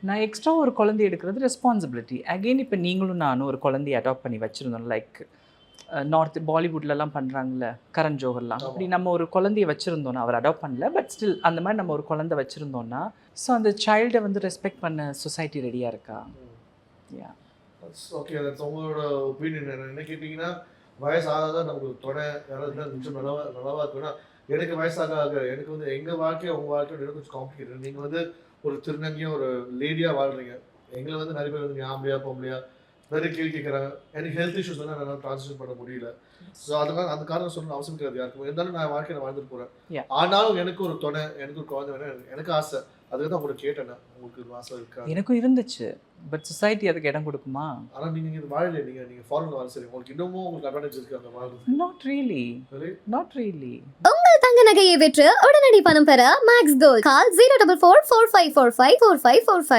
நான் எக்ஸ்ட்ரா ஒரு குழந்தை எடுக்கிறது ரெஸ்பான்சிபிலிட்டி. அகெயின் இப்போ நீங்களும் நானும் ஒரு குழந்தைய அடாப்ட் பண்ணி வச்சுருந்தோம். லைக் நார்த் பாலிவுட்லலாம் பண்ணுறாங்கல்ல, கரண் ஜோஹர்லாம். அப்படி நம்ம ஒரு குழந்தைய வச்சுருந்தோன்னா, அவர் அடாப்ட் பண்ணல, பட் ஸ்டில் அந்த மாதிரி நம்ம ஒரு குழந்தை வச்சுருந்தோன்னா, ஸோ அந்த சைல்டை வந்து ரெஸ்பெக்ட் பண்ண சொசைட்டி ரெடியாக இருக்கா? யா ஓகே, அது உங்களோட ஒப்பீனியன். என்ன கேட்டிங்கன்னா, வயசாக நமக்கு துணை யாராவது நிமிஷம் நல்லாவா இருக்குன்னா, எனக்கு வயசாக எனக்கு வந்து எங்கள் வாழ்க்கையை உங்கள் வாழ்க்கையோட எனக்கு கொஞ்சம் காம்ப்ளிகேட்டட். நீங்கள் வந்து ஒரு திருநங்கையும் ஒரு லேடியாக வாழ்கிறீங்க. எங்களை வந்து நிறைய பேர் வந்து ஆம்பளையா பொம்பளையா நிறைய கேள்வி கேட்குறாங்க. எனக்கு ஹெல்த் இஷ்யூஸ் வந்து என்னால் ட்ரான்ஸ்லேட் பண்ண முடியல. ஸோ அதுக்காக அந்த காரணம் சொல்லணும் அவசியம் கிடையாது யாருக்கும். இருந்தாலும் நான் வாழ்க்கையை வாழ்ந்துட்டு போகிறேன். ஆனாலும் எனக்கு ஒரு துணை, எனக்கு ஒரு குழந்தை வேணும், எனக்கு ஆசை. அதுக்கு தான் உங்களுக்கு கேட்டேன். உங்களுக்கு ஆசை இருக்கா? எனக்கும் இருந்துச்சு, பட் சொசைட்டி அதுக்கு இடம் கொடுக்குமா? ஆனால் நீங்கள் இது வாழலையே. நீங்கள் ஃபாரினில் வாழ சரி, உங்களுக்கு இன்னமும் உங்களுக்கு அட்வான்டேஜ் இருக்குது அங்கே வாழ்றது. Not really. உங்கள் தங்க நகையை விற்று உடனடி பணம் பெற மேக்ஸ் கோல்ட். கால் 04445454545.